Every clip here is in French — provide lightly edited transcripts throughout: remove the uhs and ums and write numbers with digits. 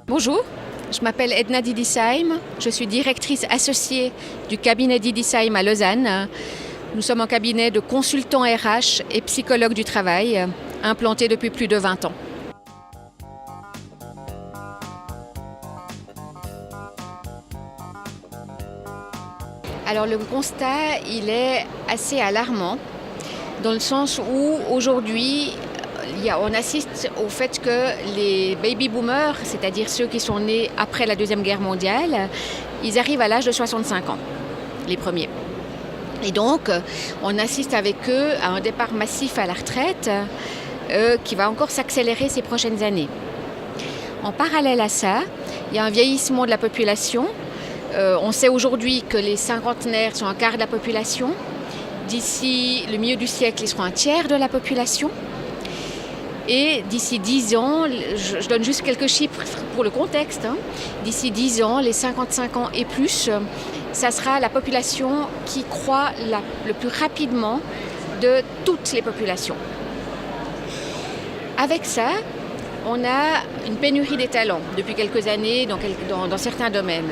Bonjour, je m'appelle Edna Didisheim, je suis directrice associée du cabinet Didisheim à Lausanne. Nous sommes un cabinet de consultants RH et psychologues du travail, implanté depuis plus de 20 ans. Alors le constat, il est assez alarmant, dans le sens où aujourd'hui, on assiste au fait que les baby boomers, c'est-à-dire ceux qui sont nés après la Deuxième Guerre mondiale, ils arrivent à l'âge de 65 ans, les premiers. Et donc, on assiste avec eux à un départ massif à la retraite qui va encore s'accélérer ces prochaines années. En parallèle à ça, il y a un vieillissement de la population. On sait aujourd'hui que les cinquantenaires sont un quart de la population. D'ici le milieu du siècle, ils seront un tiers de la population. Et d'ici 10 ans, je donne juste quelques chiffres pour le contexte, d'ici 10 ans, les 55 ans et plus, ça sera la population qui croît le plus rapidement de toutes les populations. Avec ça, on a une pénurie des talents depuis quelques années dans certains domaines.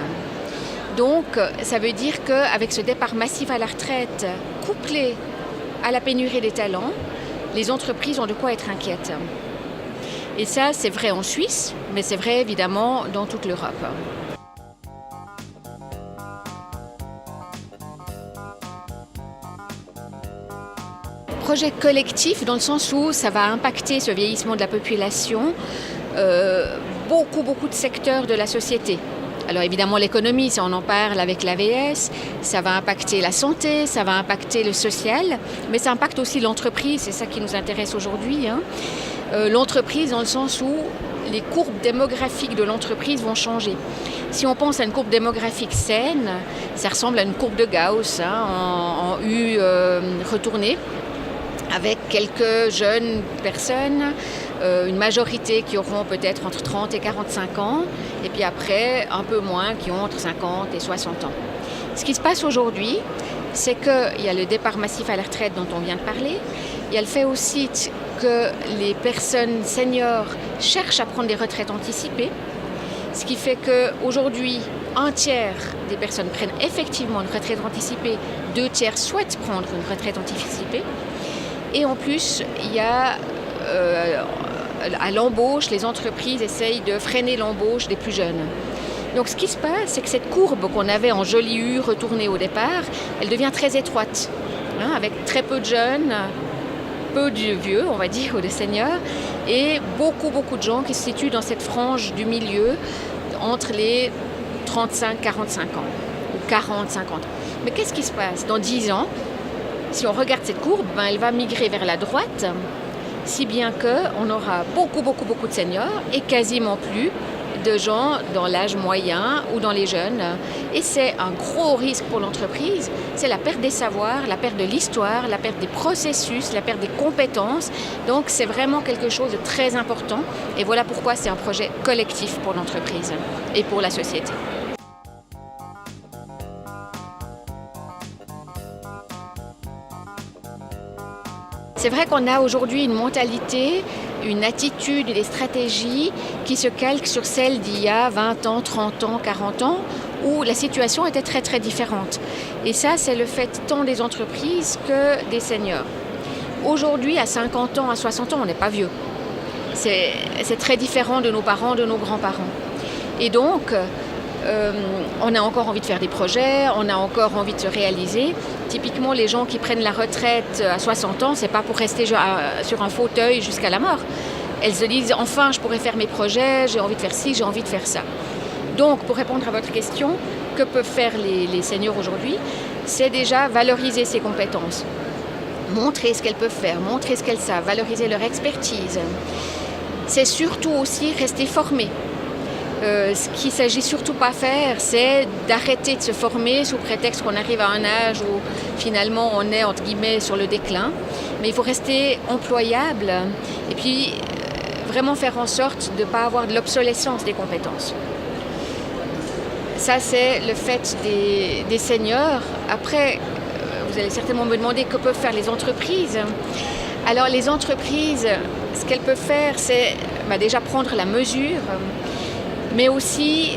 Donc, ça veut dire qu'avec ce départ massif à la retraite, couplé à la pénurie des talents, les entreprises ont de quoi être inquiètes. Et ça, c'est vrai en Suisse, mais c'est vrai évidemment dans toute l'Europe. Projet collectif dans le sens où ça va impacter ce vieillissement de la population, beaucoup de secteurs de la société. Alors évidemment l'économie, ça on en parle avec l'AVS, ça va impacter la santé, ça va impacter le social, mais ça impacte aussi l'entreprise, c'est ça qui nous intéresse aujourd'hui. L'entreprise dans le sens où les courbes démographiques de l'entreprise vont changer. Si on pense à une courbe démographique saine, ça ressemble à une courbe de Gauss en U retournée, avec quelques jeunes personnes, une majorité qui auront peut-être entre 30 et 45 ans, et puis après un peu moins qui ont entre 50 et 60 ans. Ce qui se passe aujourd'hui, c'est qu'il y a le départ massif à la retraite dont on vient de parler, il y a le fait aussi que les personnes seniors cherchent à prendre des retraites anticipées, ce qui fait qu'aujourd'hui, un tiers des personnes prennent effectivement une retraite anticipée, 2 tiers souhaitent prendre une retraite anticipée. Et en plus, il y a à l'embauche, les entreprises essayent de freiner l'embauche des plus jeunes. Donc ce qui se passe, c'est que cette courbe qu'on avait en jolie U retournée au départ, elle devient très étroite, avec très peu de jeunes, peu de vieux, on va dire, ou de seniors, et beaucoup de gens qui se situent dans cette frange du milieu entre les 35-45 ans, ou 40-50 ans. Mais qu'est-ce qui se passe? Dans 10 ans, si on regarde cette courbe, elle va migrer vers la droite, si bien qu'on aura beaucoup de seniors et quasiment plus de gens dans l'âge moyen ou dans les jeunes. Et c'est un gros risque pour l'entreprise, c'est la perte des savoirs, la perte de l'histoire, la perte des processus, la perte des compétences. Donc c'est vraiment quelque chose de très important. Et voilà pourquoi c'est un projet collectif pour l'entreprise et pour la société. C'est vrai qu'on a aujourd'hui une mentalité, une attitude et des stratégies qui se calquent sur celles d'il y a 20 ans, 30 ans, 40 ans, où la situation était très différente. Et ça, c'est le fait tant des entreprises que des seniors. Aujourd'hui, à 50 ans, à 60 ans, on n'est pas vieux. C'est très différent de nos parents, de nos grands-parents. Et donc, on a encore envie de faire des projets, on a encore envie de se réaliser. Typiquement, les gens qui prennent la retraite à 60 ans, c'est pas pour rester sur un fauteuil jusqu'à la mort. Elles se disent, enfin, je pourrais faire mes projets, j'ai envie de faire ci, j'ai envie de faire ça. Donc, pour répondre à votre question, que peuvent faire les seniors aujourd'hui? C'est déjà valoriser ses compétences, montrer ce qu'elles peuvent faire, montrer ce qu'elles savent, valoriser leur expertise. C'est surtout aussi rester formés. Ce qu'il ne s'agit surtout pas faire, c'est d'arrêter de se former sous prétexte qu'on arrive à un âge où finalement on est entre guillemets sur le déclin. Mais il faut rester employable et puis vraiment faire en sorte de ne pas avoir de l'obsolescence des compétences. Ça, c'est le fait des seniors. Après, vous allez certainement me demander que peuvent faire les entreprises. Alors les entreprises, ce qu'elles peuvent faire, c'est déjà prendre la mesure mais aussi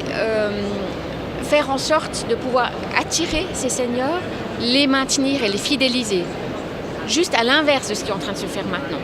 faire en sorte de pouvoir attirer ces seniors, les maintenir et les fidéliser. Juste à l'inverse de ce qui est en train de se faire maintenant.